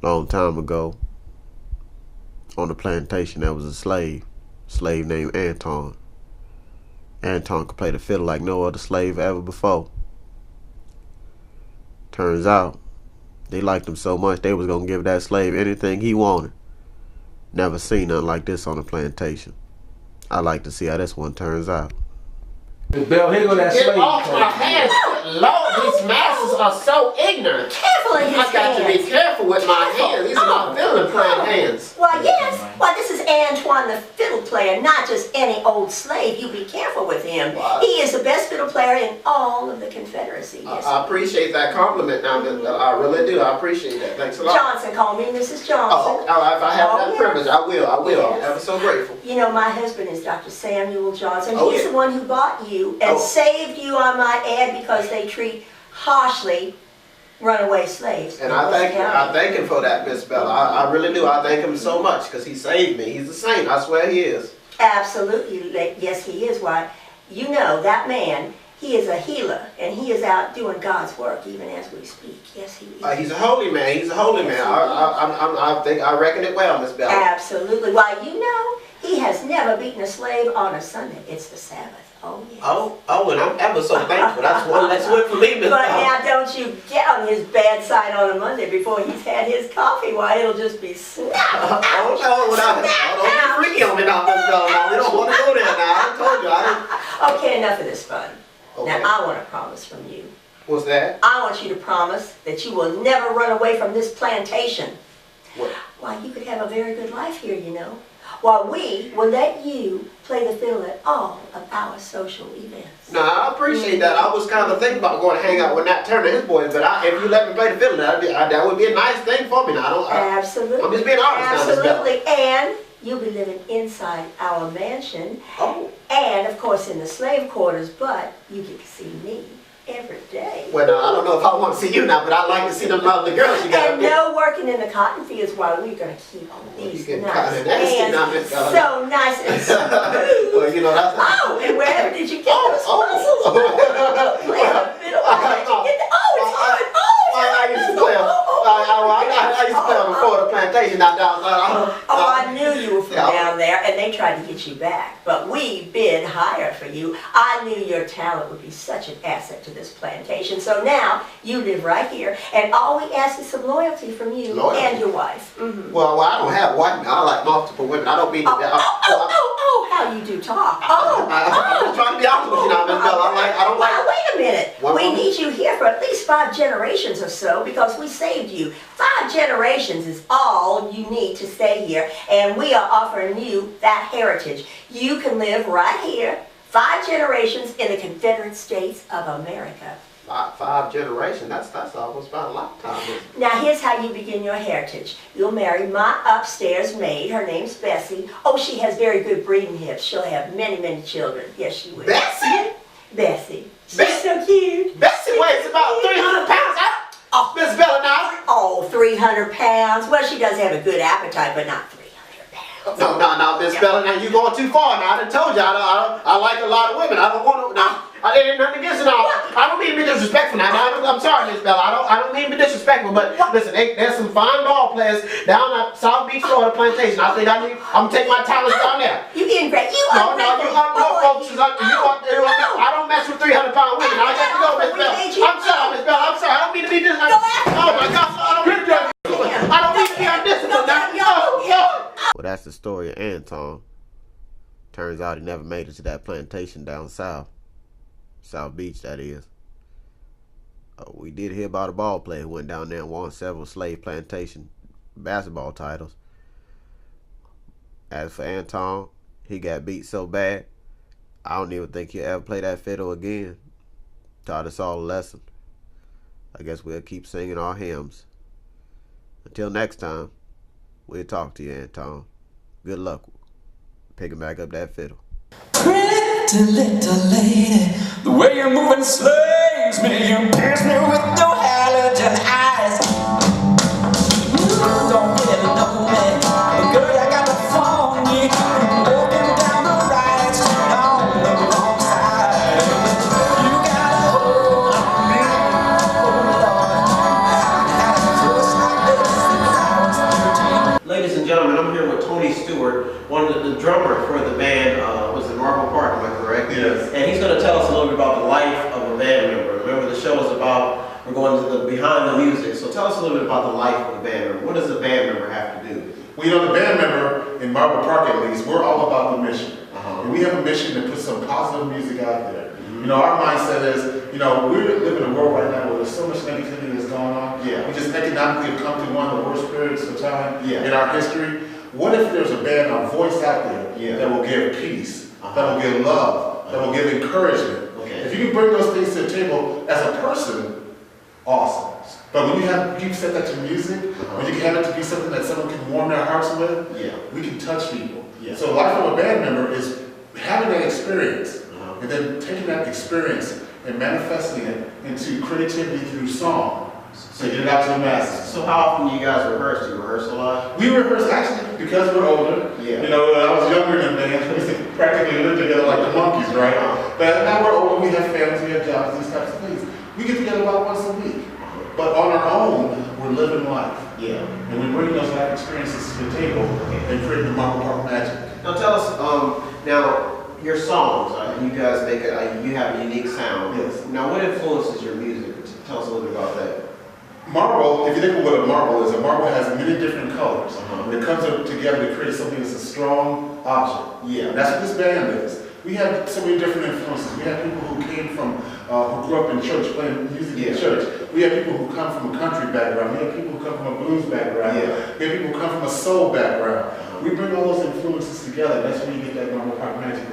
Long time ago, on the plantation, there was a slave named Anton. Anton could play the fiddle like no other slave ever before. Turns out, they liked him so much they was gonna give that slave anything he wanted. Never seen nothing like this on the plantation. I like to see how this one turns out. Bell, here go that slave. Get off my hands! Lord, these masters are so ignorant. Careful in his I got to be careful with my hands. These are my fiddle playing hands. Why, yes. Why, this is Antoine the fiddle player, not just any old slave. You be careful with him. What? He is the best fiddle player in all of the Confederacy. Yes. I appreciate that compliment now, I really do. I appreciate that. Thanks a lot. Johnson, call me Mrs. Johnson. If I have that yes. privilege, I will. Yes. I'm ever so grateful. You know, my husband is Dr. Samuel Johnson. Oh, He's yeah. the one who bought you and saved you, I might add, because they treat harshly runaway slaves. And I thank him for that, Miss Bella. I really do. I thank him so much because he saved me. He's a saint. I swear he is. Absolutely. Yes, he is. Why, you know, that man, he is a healer, and he is out doing God's work even as we speak. Yes, he is. He's a holy man. He's a holy man. I reckon it well, Miss Bella. Absolutely. Why, you know, he has never beaten a slave on a Sunday. It's the Sabbath. Oh, yes. Oh, and I'm ever so thankful. That's one less win for me, Miss But Bella. now don't you get on his bad side on a Monday before he's had his coffee. Why, it'll just be snap. Don't be freaky on me now, Miss Bella. Now, we don't want to go there now. I told you. Okay, enough of this fun. Okay. Now, I want a promise from you. What's that? I want you to promise that you will never run away from this plantation. What? Why, you could have a very good life here, you know. While we will let you play the fiddle at all of our social events. No, I appreciate that. I was kind of thinking about going to hang out with Nat Turner and his boys, but if you let me play the fiddle, that would be a nice thing for me. Now, Absolutely. I'm just being honest. Absolutely. And you'll be living inside our mansion. Oh. And, of course, in the slave quarters, but you get to see me every day. Well, I don't know if I want to see you now, but I like to see them lovely girls you got. And no working in the cotton fields while we're going to keep these you nice nasty, so nice and smooth. Well, you know, that's... Oh, and wherever did you get those muscles? Play the fiddle. Where did you get the... Oh, it's hard. I used to play I used to play on the Florida plantation down south. I knew you were from down there, and they tried to get you back. But we bid higher for you. I knew your talent would be such an asset to this plantation. So now you live right here, and all we ask is some loyalty from you and your wife. Mm-hmm. Well, I don't have one. I like multiple women. I don't mean. How you do talk. I'm just trying to be honest with you now, Miss Bella. I don't like. Now, wait a minute. We need you here for at least 5 generations or so because we saved you. 5 generations is all you need to stay here, and we are offering you that heritage. You can live right here, 5 generations in the Confederate States of America. 5 generations. That's almost about a lifetime. Now here's how you begin your heritage. You'll marry my upstairs maid. Her name's Bessie. Oh, she has very good breeding hips. She'll have many, many children. Yes, she will. Bessie? Bessie. She's so cute. Bessie weighs about 300 pounds. Oh, Miss Bella now. Oh, 300 pounds. Well, she does have a good appetite, but not 300 pounds. No, Miss Bella. Now you're going too far. Now I done told you I like a lot of women. I don't want to. Now I ain't nothing against it. I don't mean to be disrespectful. Now I'm sorry, Miss Bella. I don't mean to be disrespectful. But listen, there's some fine ball players down at South Beach, Florida plantation. I think I'm gonna take my talents down there. You getting great. You No, you folks. I don't mess with 300-pound women. I got to go, Miss Bella. I'm sorry, Miss Bella. I'm sorry. I don't mean to be disrespectful. Oh my God. I don't mean to be undisciplined. Well, that's the story of Anton. Turns out he never made it to that plantation down south. South Beach, that is. We did hear about a ball player who went down there and won several slave plantation basketball titles. As for Anton, he got beat so bad, I don't even think he'll ever play that fiddle again. Taught us all a lesson. I guess we'll keep singing our hymns. Until next time, we'll talk to you, Anton. Good luck picking back up that fiddle. Pretty little lady, the way you're moving slaves me. You pierce me with your halogen eyes. You don't really know me, but girl, I got the phone. You walking down the right street on the wrong side. You got a hold on me, oh Lord. I had a push like this since I Yes. And he's going to tell us a little bit about the life of a band member. Remember, the show is about, we're going to the behind the music. So tell us a little bit about the life of a band member. What does a band member have to do? Well, you know, the band member, in MablePark at least, we're all about the mission. And we have a mission to put some positive music out there. You know, our mindset is, you know, we live in a world right now where there's so much negativity that's going on. Yeah. We just economically have come through one of the worst periods of time Yeah. in our history. What if there's a band, a voice out there Yeah. that will give peace, that will give love, that will give encouragement? Okay. If you can bring those things to the table as a person, awesome. But when you set that to music, when you can have it to be something that someone can warm their hearts with, we can touch people. Yeah. So the life of a band member is having that experience, and then taking that experience and manifesting it into creativity through song. So get it out to the masses. So how often do you guys rehearse? Do you rehearse a lot? We rehearse actually because we're older. Yeah. You know, when I was younger than bands, we used to practically live together like the monkeys, right? But now we're older, we have families, we have jobs, these types of things. We get together about once a week. But on our own, we're living life. Yeah. And we bring those life experiences to the table and create the MablePark magic. Now tell us, now your songs, you guys make you have a unique sound. Yes. Now what influences your music? Tell us a little bit about that. Marble, if you think of what a marble is, a marble has many different colors. Uh-huh. It comes together to create something that's a strong object. Yeah. And that's what this band is. We have so many different influences. We have people who came from, who grew up in church, playing music in church. We have people who come from a country background. We have people who come from a blues background. Yeah. We have people who come from a soul background. We bring all those influences together. That's when you get that MablePark magic.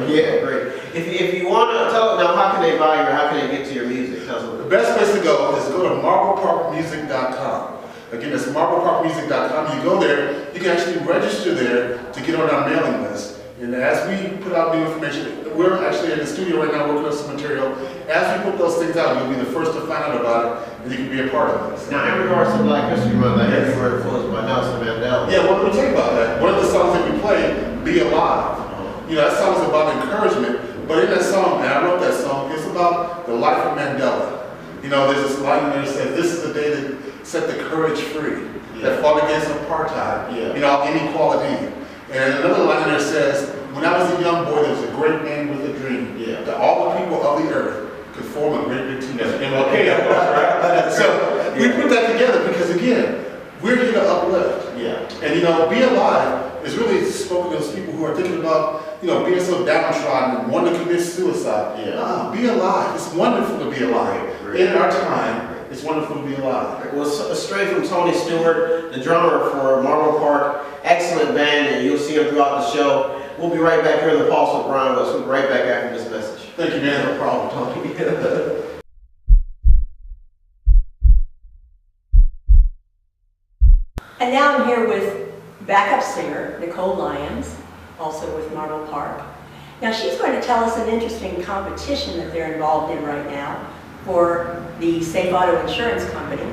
Yeah, great. If you want to tell now, how can they buy or how can they get to your music? Tell us a little The bit. best place to go is go to MableParkmusic.com. Again, it's MableParkmusic.com. You go there, you can actually register there to get on our mailing list. And as we put out new information, we're actually in the studio right now working on some material. As we put those things out, you'll be the first to find out about it, and you can be a part of this. Now, in regards to Black History Month, I hear you were influenced by Nelson Mandela. Yeah, well, let me tell you about that. One of the songs that we play, Be Alive. You know, that song is about encouragement, but in that song, and I wrote that song, it's about the life of Mandela. You know, there's this line there that says, this is the day that set the courage free, that fought against apartheid, you know, inequality. And another line there says, when I was a young boy, there was a great man with a dream, that all the people of the earth could form a great big team. That's MLK, of course, right? So we put that together because, again, we're here to uplift. And, you know, Be Alive is really spoken to those people who are thinking about, you know, being so downtrodden and wanting to commit suicide. Be alive. It's wonderful to be alive. In our time, it's wonderful to be alive. Well, straight from Tony Stewart, the drummer for MablePark, excellent band, and you'll see him throughout the show. We'll be right back here in the Pulse with Brian West. We'll be right back after this message. Thank you, man. No problem, Tony. And now I'm here with backup singer Nicole Lions, also with MablePark. Now she's going to tell us an interesting competition that they're involved in right now for the Safe Auto Insurance Company.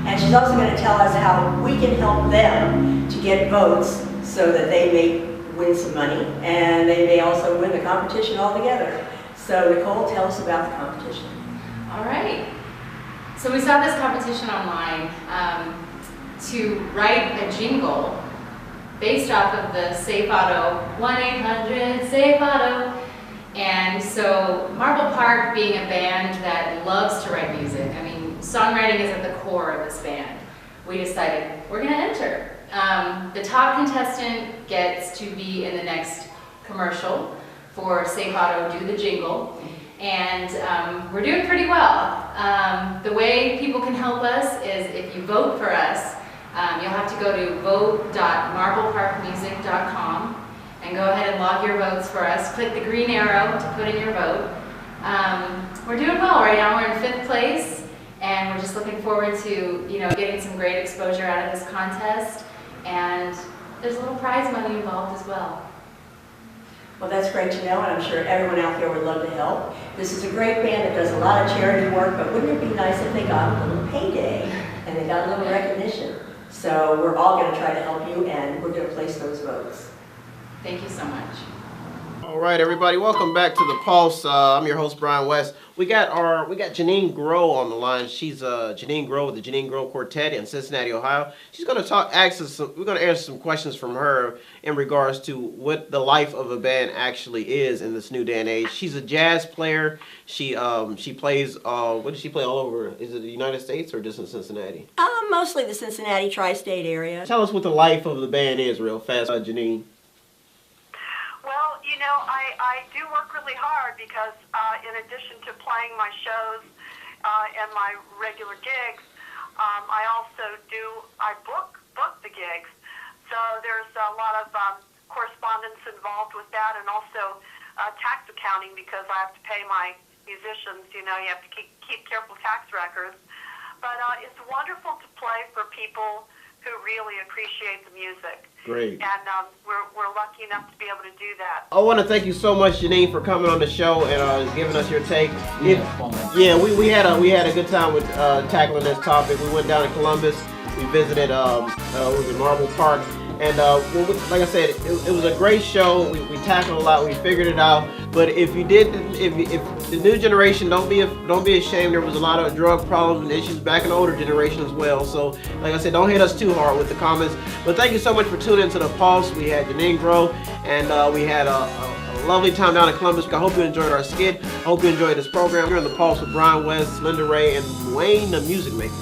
And she's also going to tell us how we can help them to get votes so that they may win some money and they may also win the competition altogether. So Nicole, tell us about the competition. All right. So we saw this competition online to write a jingle based off of the Safe Auto 1-800-SAFE-AUTO. And so MablePark, being a band that loves to write music, I mean, songwriting is at the core of this band, we decided we're going to enter. The top contestant gets to be in the next commercial for Safe Auto, Do the Jingle. And we're doing pretty well. The way people can help us is if you vote for us, you'll have to go to vote.mableparkmusic.com and go ahead and log your votes for us. Click the green arrow to put in your vote. We're doing well right now. We're in 5th place, and we're just looking forward to getting some great exposure out of this contest. And there's a little prize money involved as well. Well, that's great to know, and I'm sure everyone out there would love to help. This is a great band that does a lot of charity work, but wouldn't it be nice if they got a little payday and they got a little recognition? So we're all going to try to help you, and we're going to place those votes. Thank you so much. All right, everybody, welcome back to the Pulse. I'm your host, Brian West. We got Jeannine Groh on the line. She's Janine Grove with the Janine Grove Quartet in Cincinnati, Ohio. She's going to we're going to answer some questions from her in regards to what the life of a band actually is in this new day and age. She's a jazz player. She plays. What does she play all over? Is it the United States or just in Cincinnati? Mostly the Cincinnati tri-state area. Tell us what the life of the band is, real fast, Janine. Well, you know, I do work really hard because in addition to playing my shows and my regular gigs, I also book the gigs. So there's a lot of correspondence involved with that, and also tax accounting because I have to pay my musicians. You know, you have to keep careful tax records. But it's wonderful to play for people who really appreciate the music. Great. And we're lucky enough to be able to do that. I want to thank you so much, Janine, for coming on the show and giving us your take. We had a good time with tackling this topic. We went down to Columbus. We visited MablePark, and like I said, it was a great show. We tackled a lot. We figured it out. But if the new generation, don't be ashamed. There was a lot of drug problems and issues back in the older generation as well. So, like I said, don't hit us too hard with the comments. But thank you so much for tuning into the Pulse. We had Jeannine Groh, and we had a lovely time down in Columbus. I hope you enjoyed our skit. I hope you enjoyed this program. We're in the Pulse with Brian West, Linda Ray, and Wayne, the music maker.